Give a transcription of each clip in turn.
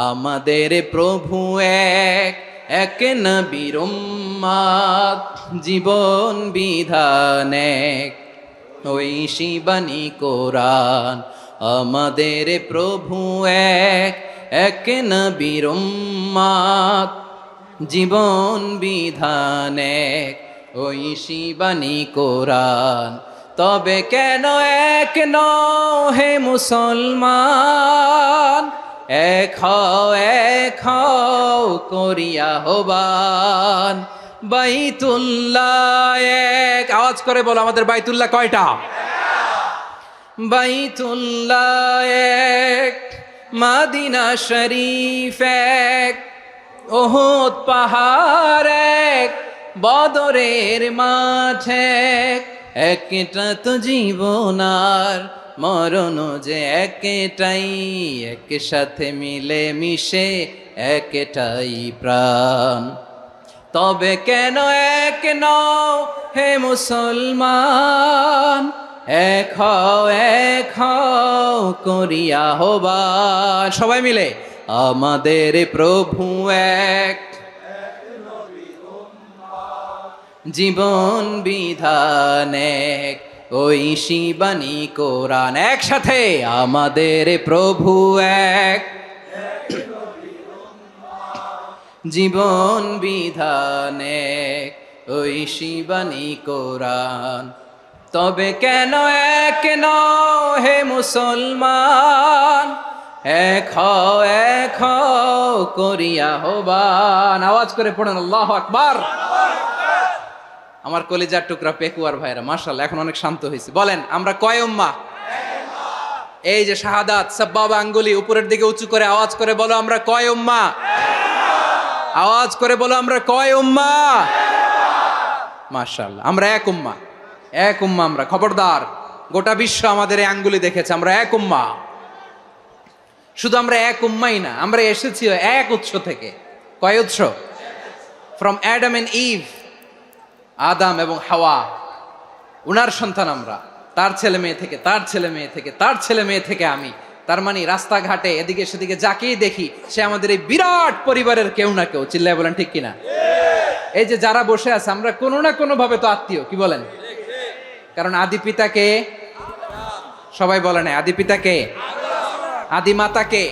আমাদের প্রভু এক, এক নবীর উম্মত, জীবন বিধান এক, ঐশী বাণী কোরআন। আমাদের প্রভু এক, এক নবীর উম্মত, জীবন বিধান এক, ঐশী বাণী কোরআন। তবে কেন এক নও হে মুসলমান, এক হও করিয়া হবান। বাইতুল্লাহ এক, আওয়াজ করে বলো আমাদের বাইতুল্লাহ কয়টা? বাইতুল্লাহ এক, মাদিনা শরীফ এক, ওহুদ পাহাড় এক, বদরের মাঠ এক। একটা তো জীবন আর মরণ যে একটাই, একসাথে মিলে মিশে একটাই প্রাণ। তবে কেন এক নও হে মুসলমান, এক হও করিয়া হবান। সবাই মিলে আমাদের প্রভু এক, জীবন বিধান এক, ঐশী বাণী কোরআন। একসাথে আমাদের প্রভু এক, জীবন বিধান এক, ঐশী বাণী কোরআন। তবে কেন এক নও হে মুসলমান, এক হও করিয়া হবান। আওয়াজ করে পড়েন আল্লাহু আকবার। আমার কলিজার টুকরা পেকুয়ার ভাইরা মাশাআল্লাহ এখন অনেক শান্ত হয়েছে। বলেন আমরা কয় উম্মাহ? এই যে শাহাদাত সাব্বাবা আঙ্গুলি উপরের দিকে উঁচু করে আওয়াজ করে বলো আমরা কয় উম্মাহ? আওয়াজ করে বলো আমরা কয় উম্মাহ? মাশাআল্লাহ আমরা এক উম্মাহ, এক উম্মাহ আমরা। খবরদার, গোটা বিশ্ব আমাদের এই আঙ্গুলি দেখেছে, আমরা এক উম্মাহ। শুধু আমরা এক উম্মাই না, আমরা এসেছি এক উৎস থেকে। কয় উৎস? ফ্রম অ্যাডাম এন্ড ইভ, আদাম এবং হাওয়া, উনার সন্তান আমরা। তার ছেলে মেয়ে থেকে, তার ছেলে মেয়ে থেকে, তার ছেলে মেয়ে থেকে আমি। তার মানে রাস্তাঘাটে এদিকে সেদিকে যাকেই দেখি সে আমাদের এই বিরাট পরিবারের কেউ না কেউ। চিল্লায় বলেন ঠিক কিনা? এই যে যারা বসে আছে আমরা কোনো না কোনো ভাবে তো আত্মীয়, কি বলেন? কারণ আদি পিতাকে সবাই বলে না, আদি পিতাকে, আদি মাতাকে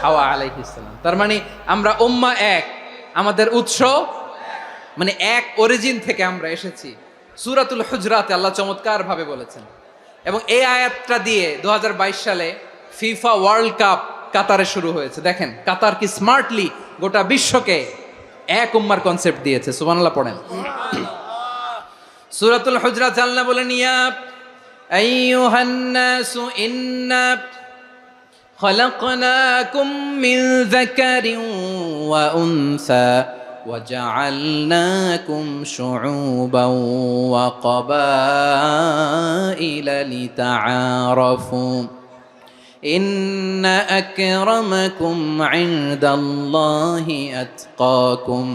হাওয়া আলাইহিস সালাম। তার মানে আমরা উম্মাহ এক, আমাদের উৎস মানে এক অরিজিন থেকে আমরা এসেছি। সূরাতুল হুজরাতে আল্লাহ চমৎকার ভাবে বলেছেন। এবং এই আয়াতটা দিয়ে 2022 সালে ফিফা ওয়ার্ল্ড কাপ কাতারে শুরু হয়েছে। দেখেন কাতার কি স্মার্টলি গোটা বিশ্বকে এক উম্মার কনসেপ্ট দিয়েছে। সুবহানাল্লাহ পড়েন। সূরাতুল হুজরাত আল্লাহ বলেন, ইয়া আইয়ুহান নাসু ইন্না খলাকনাকুম মিন যাকারিন ওয়া উনসা وجعلناكم شعوبا وقبائل لتعارفوا إن أكرمكم عند الله أتقاكم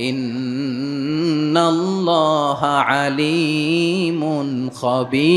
إن الله عليم خبير